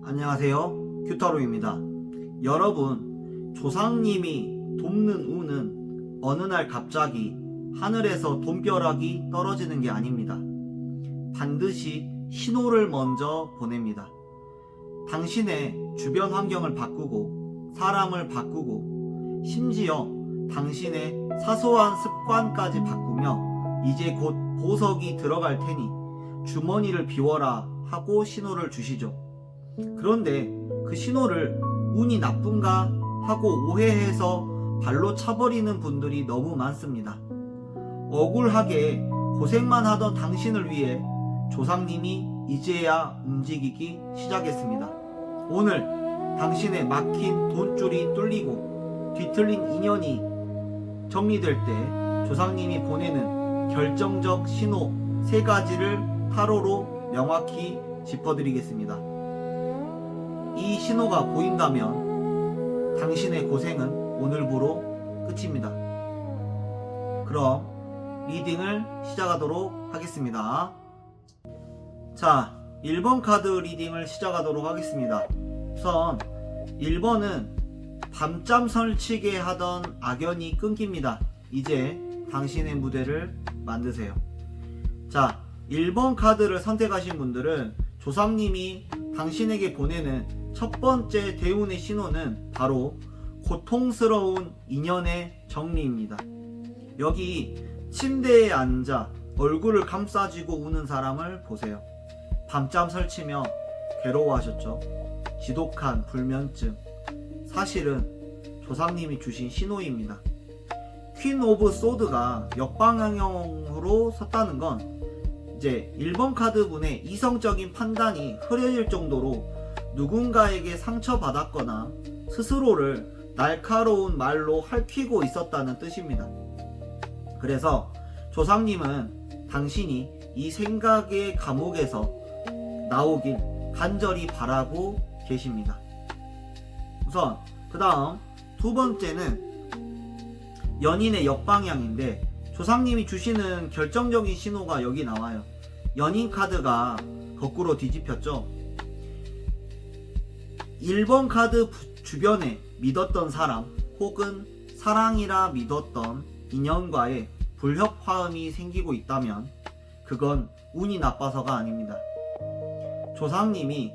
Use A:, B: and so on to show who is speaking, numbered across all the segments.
A: 안녕하세요, 규타로입니다. 여러분, 조상님이 돕는 운은 어느 날 갑자기 하늘에서 돈벼락이 떨어지는 게 아닙니다. 반드시 신호를 먼저 보냅니다. 당신의 주변 환경을 바꾸고 사람을 바꾸고 심지어 당신의 사소한 습관까지 바꾸며 이제 곧 보석이 들어갈 테니 주머니를 비워라 하고 신호를 주시죠. 그런데 그 신호를 운이 나쁜가 하고 오해해서 발로 차버리는 분들이 너무 많습니다. 억울하게 고생만 하던 당신을 위해 조상님이 이제야 움직이기 시작했습니다. 오늘 당신의 막힌 돈줄이 뚫리고 뒤틀린 인연이 정리될 때 조상님이 보내는 결정적 신호 3가지를 타로로 명확히 짚어드리겠습니다. 이 신호가 보인다면 당신의 고생은 오늘부로 끝입니다. 그럼 리딩을 시작하도록 하겠습니다. 자, 1번 카드 리딩을 시작하도록 하겠습니다. 우선 1번은 밤잠 설치게 하던 악연이 끊깁니다. 이제 당신의 무대를 만드세요. 자, 1번 카드를 선택하신 분들은 조상님이 당신에게 보내는 첫 번째 대운의 신호는 바로 고통스러운 인연의 정리입니다. 여기 침대에 앉아 얼굴을 감싸쥐고 우는 사람을 보세요. 밤잠 설치며 괴로워하셨죠. 지독한 불면증. 사실은 조상님이 주신 신호입니다. 퀸 오브 소드가 역방향으로 섰다는 건 이제 1번 카드 분의 이성적인 판단이 흐려질 정도로 누군가에게 상처받았거나 스스로를 날카로운 말로 핥히고 있었다는 뜻입니다. 그래서 조상님은 당신이 이 생각의 감옥에서 나오길 간절히 바라고 계십니다. 우선 그 다음 두 번째는 연인의 역방향인데 조상님이 주시는 결정적인 신호가 여기 나와요. 연인 카드가 거꾸로 뒤집혔죠. 1번 카드 주변에 믿었던 사람 혹은 사랑이라 믿었던 인연과의 불협화음이 생기고 있다면 그건 운이 나빠서가 아닙니다. 조상님이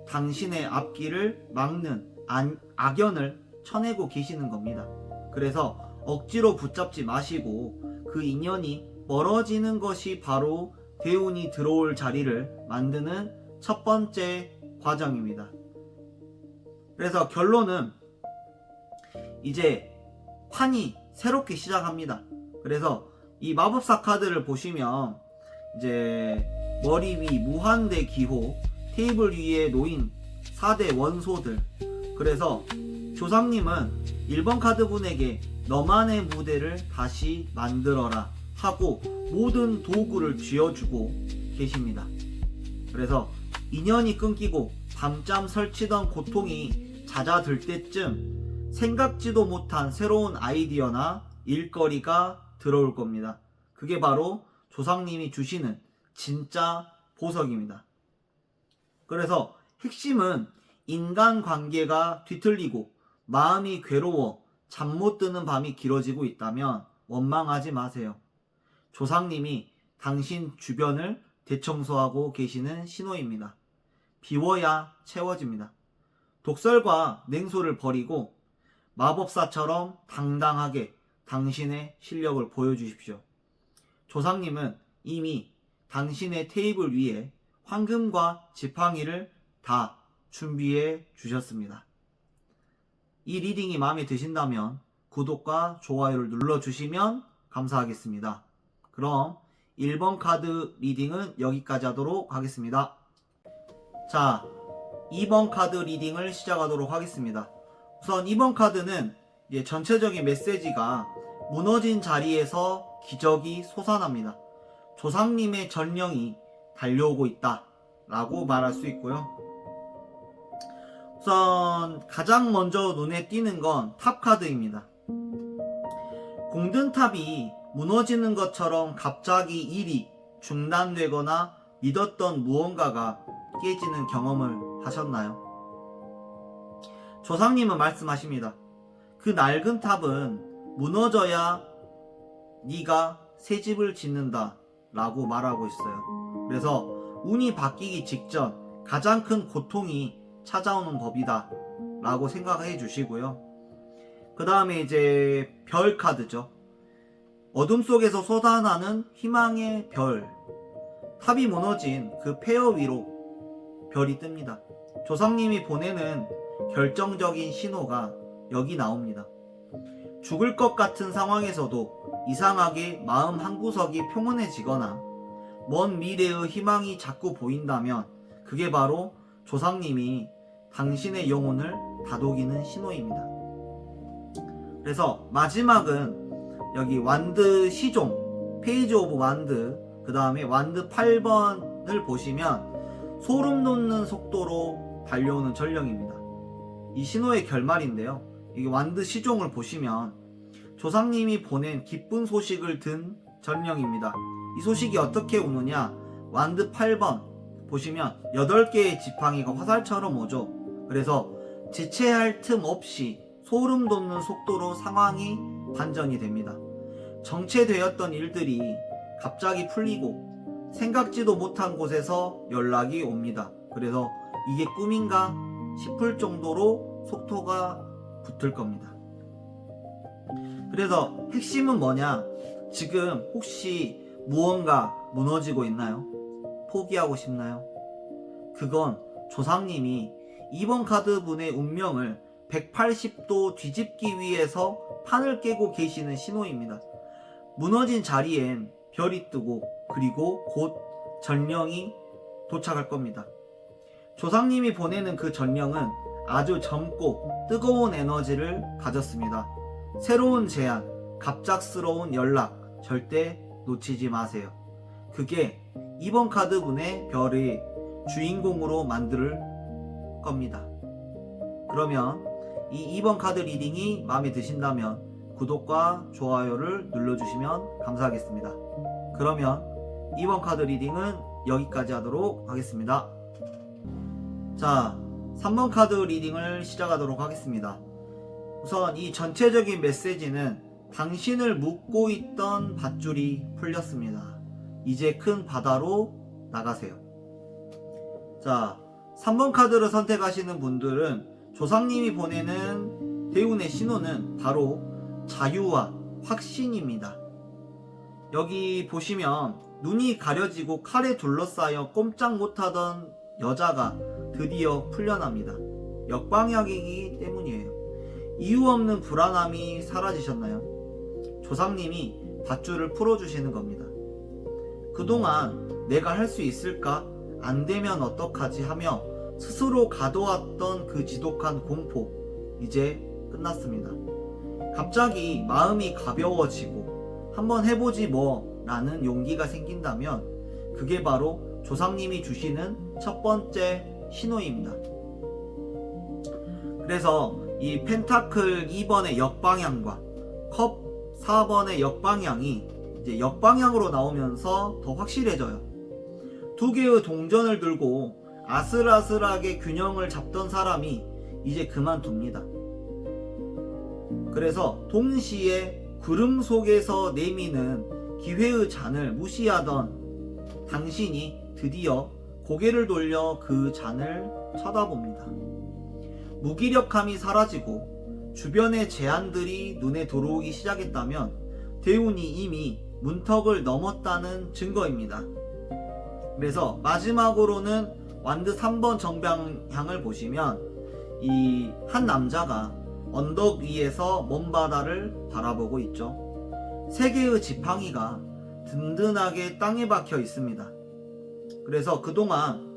A: 당신의 앞길을 막는 악연을 쳐내고 계시는 겁니다. 그래서 억지로 붙잡지 마시고 그 인연이 멀어지는 것이 바로 대운이 들어올 자리를 만드는 첫 번째 과정입니다. 그래서 결론은 이제 판이 새롭게 시작합니다. 그래서 이 마법사 카드를 보시면 이제 머리 위 무한대 기호, 테이블 위에 놓인 4대 원소들. 그래서 조상님은 1번 카드 분에게 너만의 무대를 다시 만들어라 하고 모든 도구를 쥐어주고 계십니다. 그래서 인연이 끊기고 밤잠 설치던 고통이 잦아들 때쯤 생각지도 못한 새로운 아이디어나 일거리가 들어올 겁니다. 그게 바로 조상님이 주시는 진짜 보석입니다. 그래서 핵심은 인간관계가 뒤틀리고 마음이 괴로워 잠 못 드는 밤이 길어지고 있다면 원망하지 마세요. 조상님이 당신 주변을 대청소하고 계시는 신호입니다. 비워야 채워집니다. 독설과 냉소를 버리고 마법사처럼 당당하게 당신의 실력을 보여주십시오. 조상님은 이미 당신의 테이블 위에 황금과 지팡이를 다 준비해 주셨습니다. 이 리딩이 마음에 드신다면 구독과 좋아요를 눌러주시면 감사하겠습니다. 그럼 1번 카드 리딩은 여기까지 하도록 하겠습니다. 자, 2번 카드 리딩을 시작하도록 하겠습니다. 우선 2번 카드는 전체적인 메시지가 무너진 자리에서 기적이 솟아납니다. 조상님의 전령이 달려오고 있다 라고 말할 수 있고요. 우선 가장 먼저 눈에 띄는 건 탑 카드입니다. 공든탑이 무너지는 것처럼 갑자기 일이 중단되거나 믿었던 무언가가 깨지는 경험을 하셨나요? 조상님은 말씀하십니다. 그 낡은 탑은 무너져야 네가 새 집을 짓는다 라고 말하고 있어요. 그래서 운이 바뀌기 직전 가장 큰 고통이 찾아오는 법이다 라고 생각해 주시고요. 그 다음에 이제 별 카드죠. 어둠 속에서 솟아나는 희망의 별. 탑이 무너진 그 폐허 위로 별이 뜹니다. 조상님이 보내는 결정적인 신호가 여기 나옵니다. 죽을 것 같은 상황에서도 이상하게 마음 한구석이 평온해지거나 먼 미래의 희망이 자꾸 보인다면 그게 바로 조상님이 당신의 영혼을 다독이는 신호입니다. 그래서 마지막은 여기 완드 시종, 페이지 오브 완드, 그 다음에 완드 8번을 보시면 소름 돋는 속도로 달려오는 전령입니다. 이 신호의 결말인데요. 이 완드 시종을 보시면 조상님이 보낸 기쁜 소식을 든 전령입니다. 이 소식이 어떻게 오느냐, 완드 8번 보시면 8개의 지팡이가 화살처럼 오죠. 그래서 지체할 틈 없이 소름 돋는 속도로 상황이 반전이 됩니다. 정체되었던 일들이 갑자기 풀리고 생각지도 못한 곳에서 연락이 옵니다. 그래서 이게 꿈인가 싶을 정도로 속도가 붙을 겁니다. 그래서 핵심은 뭐냐? 지금 혹시 무언가 무너지고 있나요? 포기하고 싶나요? 그건 조상님이 이번 카드분의 운명을 180도 뒤집기 위해서 판을 깨고 계시는 신호입니다. 무너진 자리엔 별이 뜨고 그리고 곧 전령이 도착할 겁니다. 조상님이 보내는 그 전령은 아주 젊고 뜨거운 에너지를 가졌습니다. 새로운 제안, 갑작스러운 연락 절대 놓치지 마세요. 그게 이번 카드분의 별의 주인공으로 만들 겁니다. 그러면 이 2번 카드 리딩이 마음에 드신다면 구독과 좋아요를 눌러주시면 감사하겠습니다. 그러면 2번 카드 리딩은 여기까지 하도록 하겠습니다. 자, 3번 카드 리딩을 시작하도록 하겠습니다. 우선 이 전체적인 메시지는 당신을 묶고 있던 밧줄이 풀렸습니다. 이제 큰 바다로 나가세요. 자, 3번 카드를 선택하시는 분들은 조상님이 보내는 대운의 신호는 바로 자유와 확신입니다. 여기 보시면 눈이 가려지고 칼에 둘러싸여 꼼짝 못하던 여자가 드디어 풀려납니다. 역방향이기 때문이에요. 이유 없는 불안함이 사라지셨나요? 조상님이 밧줄을 풀어주시는 겁니다. 그동안 내가 할 수 있을까? 안 되면 어떡하지? 하며 스스로 가둬왔던 그 지독한 공포, 이제 끝났습니다. 갑자기 마음이 가벼워지고 한번 해보지 뭐 라는 용기가 생긴다면 그게 바로 조상님이 주시는 첫 번째 신호입니다. 그래서 이 펜타클 2번의 역방향과 컵 4번의 역방향이 이제 역방향으로 나오면서 더 확실해져요. 두 개의 동전을 들고 아슬아슬하게 균형을 잡던 사람이 이제 그만둡니다. 그래서 동시에 구름 속에서 내미는 기회의 잔을 무시하던 당신이 드디어 고개를 돌려 그 잔을 쳐다봅니다. 무기력함이 사라지고 주변의 제안들이 눈에 들어오기 시작했다면 대운이 이미 문턱을 넘었다는 증거입니다. 그래서 마지막으로는 완드 3번 정방향을 보시면 이 한 남자가 언덕 위에서 먼 바다를 바라보고 있죠. 세 개의 지팡이가 든든하게 땅에 박혀 있습니다. 그래서 그동안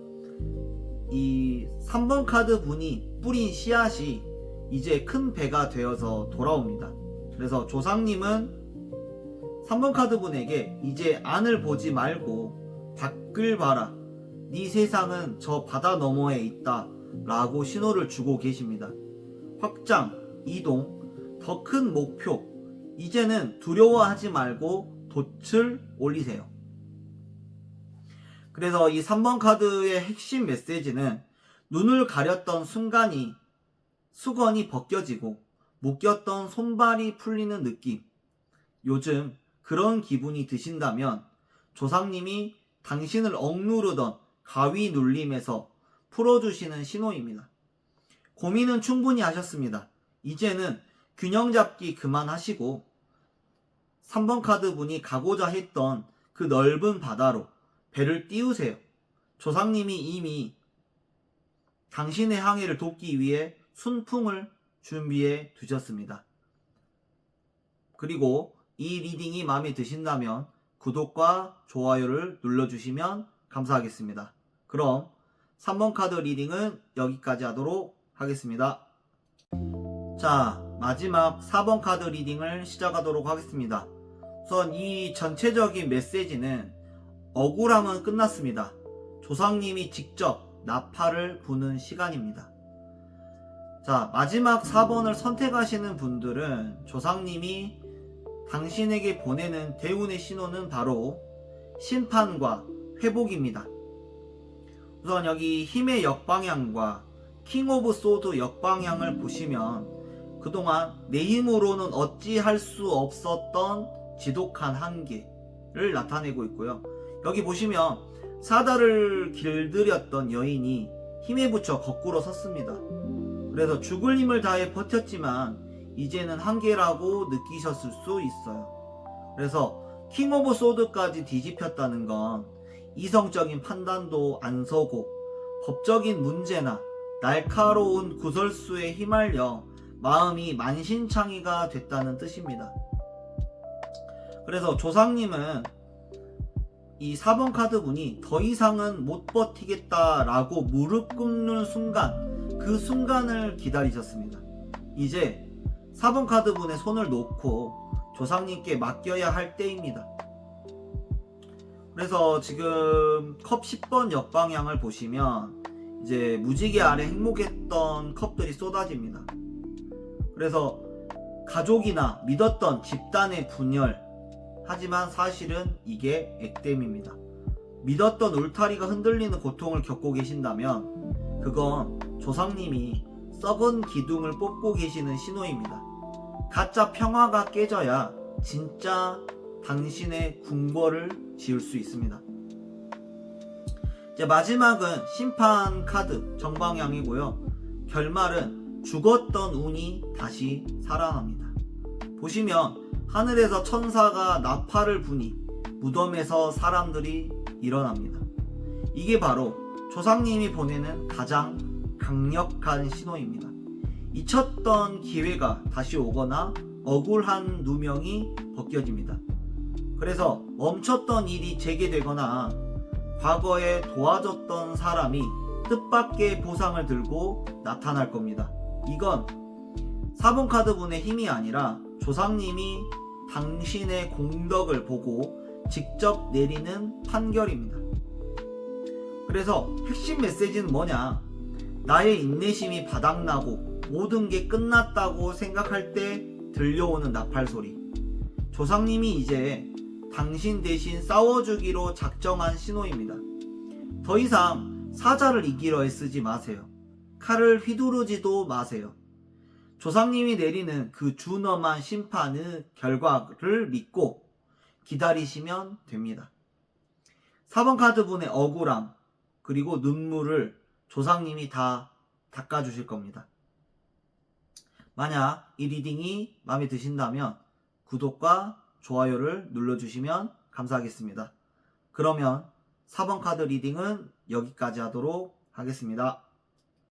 A: 이 3번 카드 분이 뿌린 씨앗이 이제 큰 배가 되어서 돌아옵니다. 그래서 조상님은 3번 카드 분에게 이제 안을 보지 말고 밖을 봐라. 네 세상은 저 바다 너머에 있다 라고 신호를 주고 계십니다. 확장, 이동, 더 큰 목표, 이제는 두려워하지 말고 돛을 올리세요. 그래서 이 3번 카드의 핵심 메시지는 눈을 가렸던 순간이 수건이 벗겨지고 묶였던 손발이 풀리는 느낌. 요즘 그런 기분이 드신다면 조상님이 당신을 억누르던 가위 눌림에서 풀어주시는 신호입니다. 고민은 충분히 하셨습니다. 이제는 균형 잡기 그만하시고 3번 카드 분이 가고자 했던 그 넓은 바다로 배를 띄우세요. 조상님이 이미 당신의 항해를 돕기 위해 순풍을 준비해 두셨습니다. 그리고 이 리딩이 마음에 드신다면 구독과 좋아요를 눌러주시면 감사하겠습니다. 그럼 3번 카드 리딩은 여기까지 하도록 하겠습니다. 자, 마지막 4번 카드 리딩을 시작하도록 하겠습니다. 우선 이 전체적인 메시지는 억울함은 끝났습니다. 조상님이 직접 나팔을 부는 시간입니다. 자, 마지막 4번을 선택하시는 분들은 조상님이 당신에게 보내는 대운의 신호는 바로 심판과 회복입니다. 우선 여기 힘의 역방향과 킹 오브 소드 역방향을 보시면 그동안 내 힘으로는 어찌할 수 없었던 지독한 한계를 나타내고 있고요. 여기 보시면 사다를 길들였던 여인이 힘에 부쳐 거꾸로 섰습니다. 그래서 죽을 힘을 다해 버텼지만 이제는 한계라고 느끼셨을 수 있어요. 그래서 킹 오브 소드까지 뒤집혔다는 건 이성적인 판단도 안 서고 법적인 문제나 날카로운 구설수에 휘말려 마음이 만신창이가 됐다는 뜻입니다. 그래서 조상님은 이 4번 카드 분이 더 이상은 못 버티겠다라고 무릎 꿇는 순간, 그 순간을 기다리셨습니다. 이제 4번 카드 분의 손을 놓고 조상님께 맡겨야 할 때입니다. 그래서 지금 컵 10번 역방향을 보시면 이제 무지개 아래 행복했던 컵들이 쏟아집니다. 그래서 가족이나 믿었던 집단의 분열, 하지만 사실은 이게 액땜입니다. 믿었던 울타리가 흔들리는 고통을 겪고 계신다면 그건 조상님이 썩은 기둥을 뽑고 계시는 신호입니다. 가짜 평화가 깨져야 진짜 당신의 궁궐을 지을 수 있습니다. 이제 마지막은 심판 카드 정방향이고요. 결말은 죽었던 운이 다시 살아납니다. 보시면 하늘에서 천사가 나팔을 부니 무덤에서 사람들이 일어납니다. 이게 바로 조상님이 보내는 가장 강력한 신호입니다. 잊혔던 기회가 다시 오거나 억울한 누명이 벗겨집니다. 그래서 멈췄던 일이 재개되거나 과거에 도와줬던 사람이 뜻밖의 보상을 들고 나타날 겁니다. 이건 4번 카드 분의 힘이 아니라 조상님이 당신의 공덕을 보고 직접 내리는 판결입니다. 그래서 핵심 메시지는 뭐냐? 나의 인내심이 바닥나고 모든 게 끝났다고 생각할 때 들려오는 나팔 소리. 조상님이 이제 당신 대신 싸워주기로 작정한 신호입니다. 더 이상 사자를 이기려 애쓰지 마세요. 칼을 휘두르지도 마세요. 조상님이 내리는 그 준엄한 심판의 결과를 믿고 기다리시면 됩니다. 4번 카드 분의 억울함 그리고 눈물을 조상님이 다 닦아주실 겁니다. 만약 이 리딩이 마음에 드신다면 구독과 좋아요를 눌러주시면 감사하겠습니다. 그러면 4번 카드 리딩은 여기까지 하도록 하겠습니다.